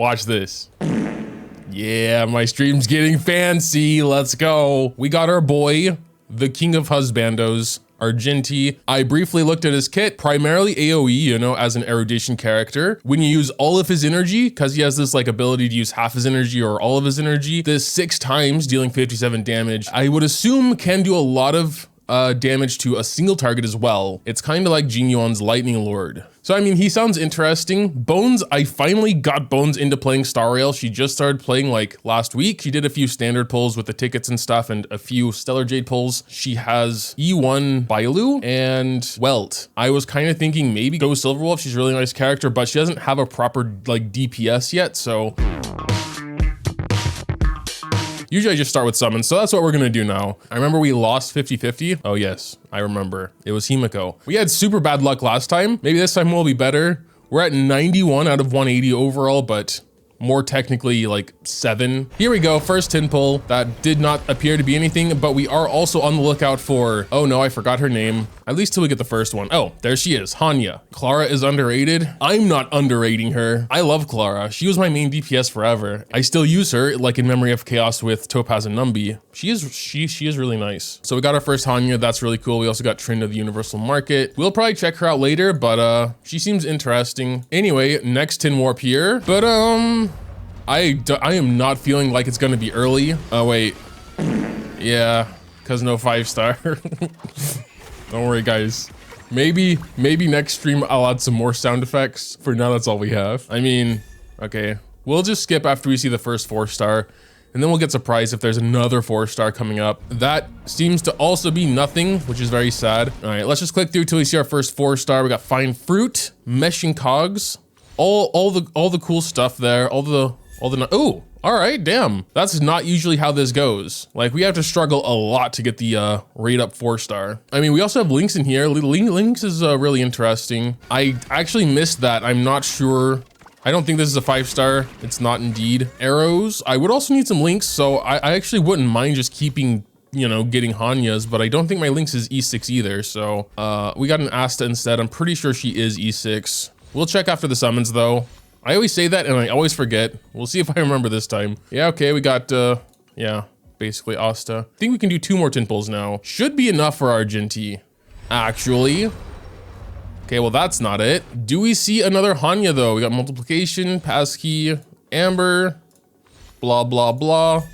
Watch this. Yeah, my stream's getting fancy. Let's go. We got our boy, the king of husbandos, Argenti. I briefly looked at his kit, primarily AoE, you know, as an erudition character. When you use all of his energy, because he has this like ability to use half his energy or all of his energy, this 6 times dealing 57 damage, I would assume can do a lot of damage to a single target as well. It's kind of like Jinyuan's Lightning Lord. So I mean, he sounds interesting. Bones, I finally got Bones into playing Star Rail. She just started playing like last week. She did a few standard pulls with the tickets and stuff and a few Stellar Jade pulls. She has E1 Bailu and Welt. I was kind of thinking maybe go Silverwolf. She's a really nice character, but she doesn't have a proper like DPS yet, so usually I just start with summons, so that's what we're gonna do now. I remember we lost 50-50. Oh yes, I remember. It was Himiko. We had super bad luck last time. Maybe this time we'll be better. We're at 91 out of 180 overall, but more technically like 7. Here we go, first tin pull. That did not appear to be anything, but we are also on the lookout for, oh no, I forgot her name. At least till we get the first one. Oh, there she is, Hanya. Clara is underrated. I'm not underrating her. I love Clara. She was my main DPS forever. I still use her like in Memory of Chaos with Topaz and Numbi. She is really nice. So we got our first Hanya, that's really cool. We also got Trin of the Universal Market. We'll probably check her out later, but she seems interesting. Anyway, next tin warp here. But I am not feeling like it's gonna be early. Oh wait, yeah, cause no 5-star. Don't worry guys. Maybe next stream I'll add some more sound effects. For now, that's all we have. I mean, okay, we'll just skip after we see the first 4-star. And then we'll get surprised if there's another 4-star coming up. That seems to also be nothing, which is very sad. All right, let's just click through till we see our first 4-star. We got Fine Fruit, Meshing Cogs, all the cool stuff there. Oh, all right, damn. That's not usually how this goes. Like we have to struggle a lot to get the rate up 4-star. I mean, we also have Lynx in here. Lynx is really interesting. I actually missed that. I'm not sure. I don't think this is a 5-star. It's not indeed. Arrows. I would also need some Lynx, so I actually wouldn't mind just keeping, you know, getting Hanyas, but I don't think my Lynx is E6 either. So we got an Asta instead. I'm pretty sure she is E6. We'll check after the summons though. I always say that and I always forget. We'll see if I remember this time. Yeah, okay, we got, yeah, basically Asta. I think we can do 2 more tin pulls now. Should be enough for Argenti, actually. Okay, well, that's not it. Do we see another Hanya though? We got multiplication, passkey, amber, blah, blah, blah.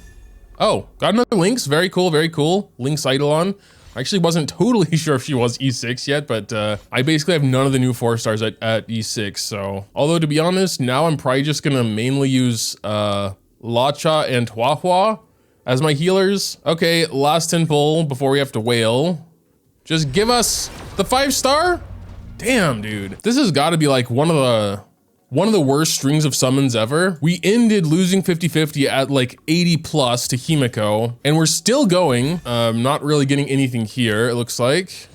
Oh, got another Lynx. Very cool, very cool. Lynx Eidolon. I actually wasn't totally sure if she was E6 yet, but I basically have none of the new 4-stars at E6. So, although to be honest, now I'm probably just gonna mainly use Lacha and Huahua as my healers. Okay, last tin pull before we have to wail. Just give us the 5-star. Damn, dude. This has got to be like one of the worst strings of summons ever. We ended losing 50-50 at like 80 plus to Himiko, and we're still going. Not really getting anything here, it looks like.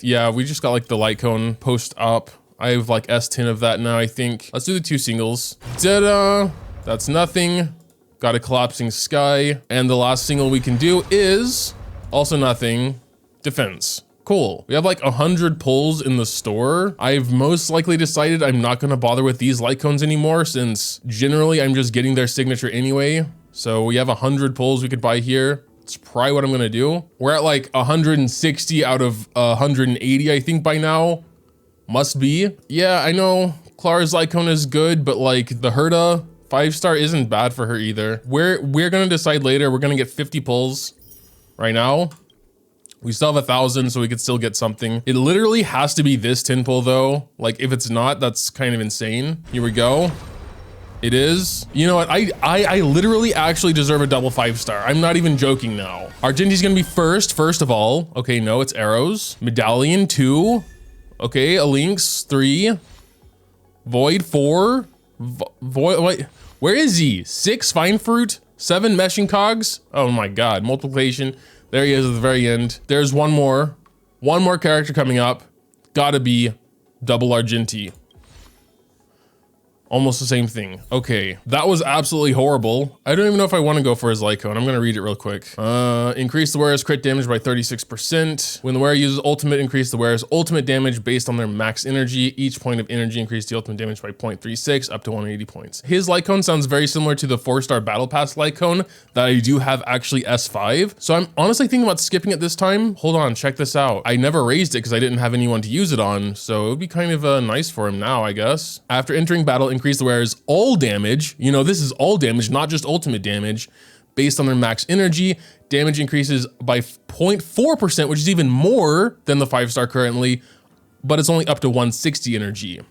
Yeah, we just got like the light cone post up. I have like S10 of that now, I think. Let's do the 2 singles. Ta-da! That's nothing. Got a collapsing sky. And the last single we can do is also nothing. Defense. Cool. We have like 100 pulls in the store. I've most likely decided I'm not gonna bother with these light cones anymore since generally I'm just getting their signature anyway. So we have 100 pulls we could buy here. It's probably what I'm gonna do. We're at like 160 out of 180, I think by now. Must be. Yeah, I know Clara's light cone is good, but like the Herta 5-star isn't bad for her either. We're gonna decide later. We're gonna get 50 pulls right now. We still have 1,000, so we could still get something. It literally has to be this tin pull though. Like if it's not, that's kind of insane. Here we go. It is. You know what? I literally actually deserve a double 5-star. I'm not even joking now. Argenti's gonna be first of all. Okay, no, it's arrows. Medallion 2. Okay, a Lynx 3. Void 4. Void, wait, where is he? 6 fine fruit, 7 meshing cogs. Oh my God, multiplication. There he is at the very end. There's one more character coming up. Gotta be double Argenti. Almost the same thing. Okay, that was absolutely horrible. I don't even know if I want to go for his light cone. I'm gonna read it real quick. Increase the wearer's crit damage by 36%. When the wearer uses ultimate, increase the wearer's ultimate damage based on their max energy. Each point of energy increase the ultimate damage by 0.36 up to 180 points. His light cone sounds very similar to the 4-star battle pass light cone that I do have actually S5. So I'm honestly thinking about skipping it this time. Hold on, check this out. I never raised it because I didn't have anyone to use it on. So it would be kind of nice for him now, I guess. After entering battle, increase the wearer's all damage. You know, this is all damage, not just ultimate damage, based on their max energy. Damage increases by 0.4%, which is even more than the 5-star currently, but it's only up to 160 energy.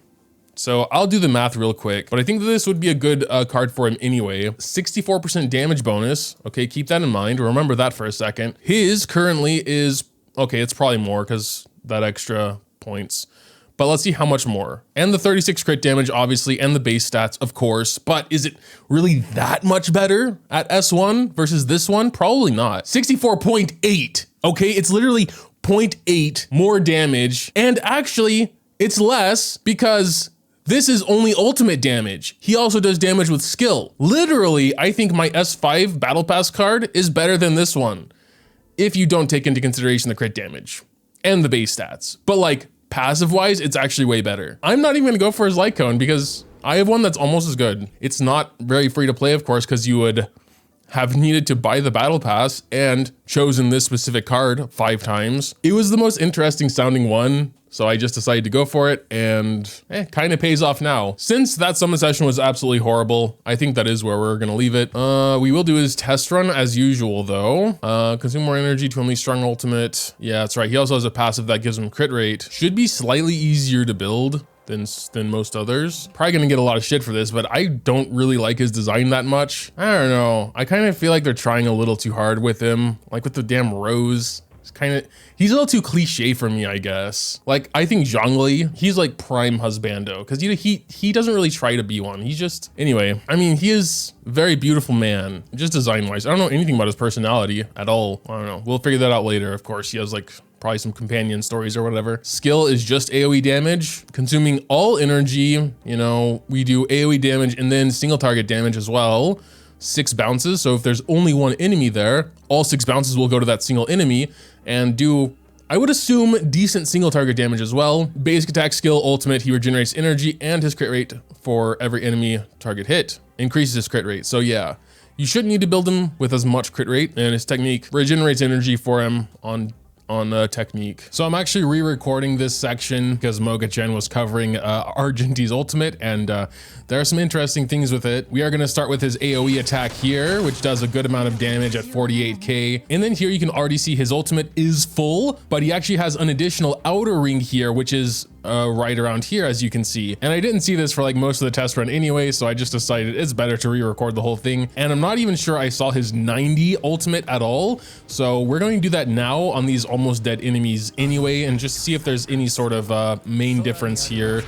So I'll do the math real quick, but I think that this would be a good card for him anyway. 64% damage bonus. Okay, keep that in mind. Remember that for a second. His currently is, okay, it's probably more because that extra points. But let's see how much more. And the 36 crit damage, obviously, and the base stats, of course. But is it really that much better at S1 versus this one? Probably not. 64.8. Okay, it's literally 0.8 more damage. And actually, it's less because this is only ultimate damage. He also does damage with skill. Literally, I think my S5 Battle Pass card is better than this one, if you don't take into consideration the crit damage and the base stats. But like, passive wise, it's actually way better. I'm not even gonna go for his light cone because I have one that's almost as good. It's not very free to play, of course, because you would have needed to buy the battle pass and chosen this specific card 5 times. It was the most interesting sounding one, so I just decided to go for it, and kind of pays off now. Since that summon session was absolutely horrible, I think that is where we're gonna leave it. We will do his test run as usual though. Consume more energy to unleash strong ultimate. Yeah, that's right. He also has a passive that gives him crit rate. Should be slightly easier to build than most others. Probably gonna get a lot of shit for this, but I don't really like his design that much. I don't know. I kind of feel like they're trying a little too hard with him, like with the damn rose. He's a little too cliche for me, I guess. Like, I think Zhongli, he's like prime husbando, because he doesn't really try to be one. He's just, anyway, I mean, he is a very beautiful man, just design-wise. I don't know anything about his personality at all. I don't know. We'll figure that out later, of course. He has like probably some companion stories or whatever. Skill is just AoE damage, consuming all energy. You know, we do AoE damage and then single target damage as well. 6 bounces, so if there's only one enemy there, all 6 bounces will go to that single enemy and do, I would assume, decent single target damage as well. Basic attack, skill, ultimate, he regenerates energy, and his crit rate for every enemy target hit increases his crit rate. So yeah, you shouldn't need to build him with as much crit rate, and his technique regenerates energy for him on technique. So I'm actually re-recording this section because Moga Chen was covering Argenti's ultimate, and there are some interesting things with it. We are going to start with his AoE attack here, which does a good amount of damage at 48k. And then here you can already see his ultimate is full, but he actually has an additional outer ring here, which is right around here, as you can see. And I didn't see this for like most of the test run anyway, so I just decided it's better to re-record the whole thing. And I'm not even sure I saw his 90 ultimate at all. So we're going to do that now on these almost dead enemies anyway, and just see if there's any sort of main difference here.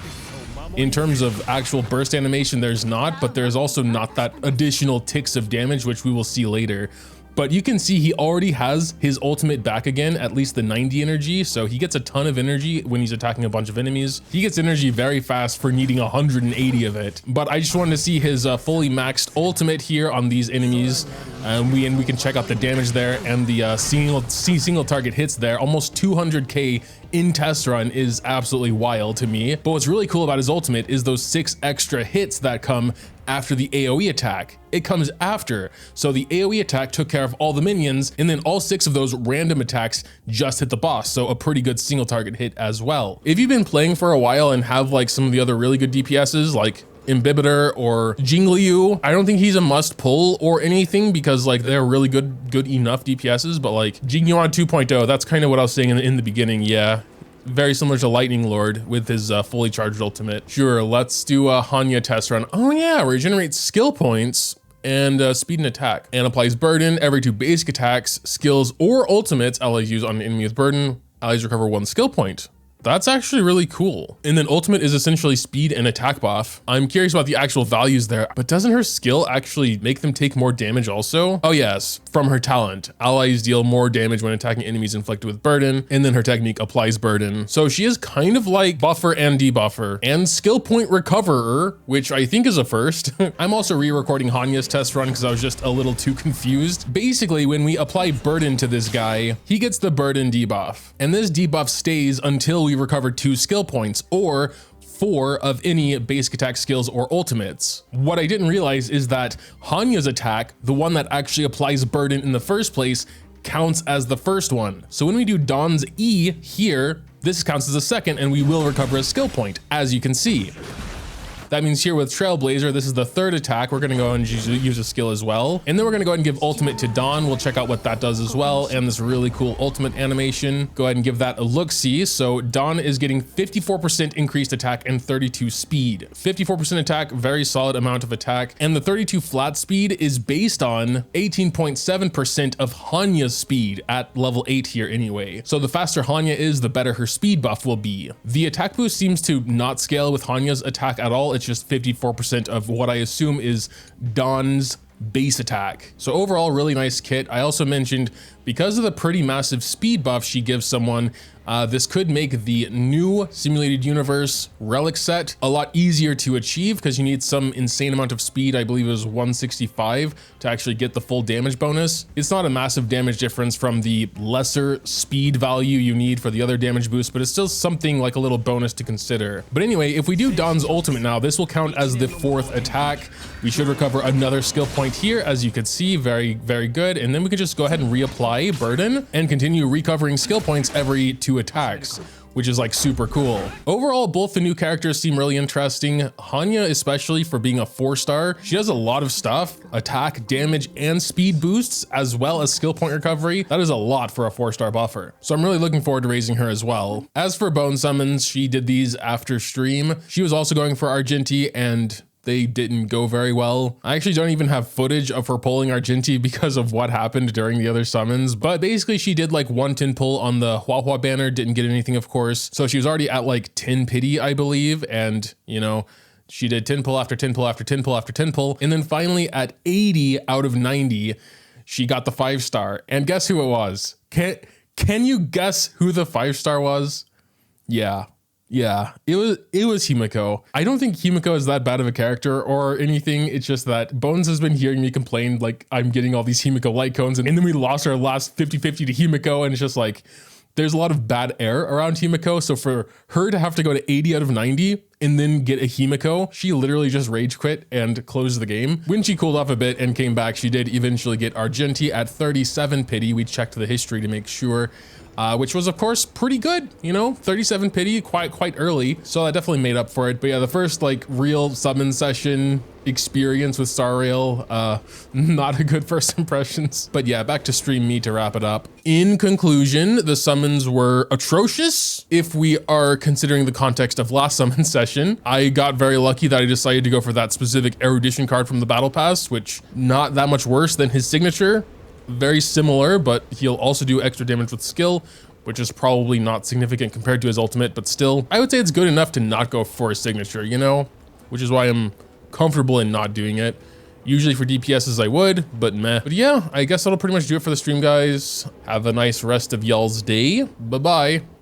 In terms of actual burst animation, there's not, but there's also not that additional ticks of damage, which we will see later. But you can see he already has his ultimate back again, at least the 90 energy. So he gets a ton of energy when he's attacking a bunch of enemies. He gets energy very fast for needing 180 of it. But I just wanted to see his fully maxed ultimate here on these enemies. And we can check out the damage there and the single target hits there. Almost 200k in test run is absolutely wild to me. But what's really cool about his ultimate is those 6 extra hits that come after the AoE attack. It comes after. So the AoE attack took care of all the minions, and then all 6 of those random attacks just hit the boss. So a pretty good single target hit as well. If you've been playing for a while and have like some of the other really good DPSs like Imbibitor or Jingliu, I don't think he's a must pull or anything because like they're really good enough DPSs, but like Jingyuan 2.0, that's kind of what I was saying in the beginning. Yeah. Very similar to Lightning Lord with his fully charged ultimate. Sure, let's do a Hanya test run. Oh yeah, regenerates skill points and speed and attack. And applies burden every 2 basic attacks, skills, or ultimates allies use on an enemy with burden. Allies recover 1 skill point That's actually really cool. And then ultimate is essentially speed and attack buff. I'm curious about the actual values there, but doesn't her skill actually make them take more damage also? Oh yes, from her talent. Allies deal more damage when attacking enemies inflicted with burden, and then her technique applies burden. So she is kind of like buffer and debuffer, and skill point recoverer, which I think is a first. I'm also re-recording Hanya's test run because I was just a little too confused. Basically, when we apply burden to this guy, he gets the burden debuff, and this debuff stays until we recover 2 skill points, or 4 of any basic attack skills or ultimates. What I didn't realize is that Hanya's attack, the one that actually applies burden in the first place, counts as the first one. So when we do Dawn's E here, this counts as a second and we will recover a skill point, as you can see. That means here with Trailblazer, this is the 3rd attack. We're gonna go and use a skill as well. And then we're gonna go ahead and give ultimate to Dawn. We'll check out what that does as well. And this really cool ultimate animation. Go ahead and give that a look-see. So Dawn is getting 54% increased attack and 32 speed. 54% attack, very solid amount of attack. And the 32 flat speed is based on 18.7% of Hanya's speed at level 8 here anyway. So the faster Hanya is, the better her speed buff will be. The attack boost seems to not scale with Hanya's attack at all. It's just 54% of what I assume is Dawn's base attack. So overall, really nice kit. I also mentioned because of the pretty massive speed buff she gives someone, this could make the new simulated universe relic set a lot easier to achieve because you need some insane amount of speed. I believe it was 165 to actually get the full damage bonus. It's not a massive damage difference from the lesser speed value you need for the other damage boost, but it's still something like a little bonus to consider. But anyway, if we do Dawn's ultimate now, this will count as the 4th attack. We should recover another skill point here, as you could see, very, very good. And then we could just go ahead and reapply burden and continue recovering skill points every 2 attacks, which is like super cool. Overall, both the new characters seem really interesting. Hanya, especially for being a 4-star, she does a lot of stuff, attack, damage, and speed boosts, as well as skill point recovery. That is a lot for a 4-star buffer. So I'm really looking forward to raising her as well. As for bone summons, she did these after stream. She was also going for Argenti, and they didn't go very well. I actually don't even have footage of her pulling Argenti because of what happened during the other summons, but basically she did like 1 tin pull on the Hua Hua banner, didn't get anything of course. So she was already at like 10 pity, I believe. And you know, she did 10 pull after 10 pull after 10 pull after 10 pull. And then finally at 80 out of 90, she got the 5-star. And guess who it was? Can you guess who the 5-star was? Yeah, it was Himiko. I don't think Himiko is that bad of a character or anything. It's just that Bones has been hearing me complain like I'm getting all these Himiko light cones, and then we lost our last 50-50 to Himiko, and it's just like there's a lot of bad air around Himiko. So for her to have to go to 80 out of 90 and then get a Himiko, she literally just rage quit and closed the game. When she cooled off a bit and came back, she did eventually get Argenti at 37 pity. We checked the history to make sure. Which was of course pretty good, you know, 37 pity quite early. So that definitely made up for it. But yeah, the first like real summon session experience with Star Rail, not a good first impressions. But yeah, back to stream me to wrap it up. In conclusion, the summons were atrocious if we are considering the context of last summon session. I got very lucky that I decided to go for that specific erudition card from the battle pass, which not that much worse than his signature. Very similar, but he'll also do extra damage with skill, which is probably not significant compared to his ultimate, but still, I would say it's good enough to not go for a signature, you know, which is why I'm comfortable in not doing it. Usually for DPSs I would, but meh. But yeah, I guess that'll pretty much do it for the stream, guys. Have a nice rest of y'all's day. Bye-bye.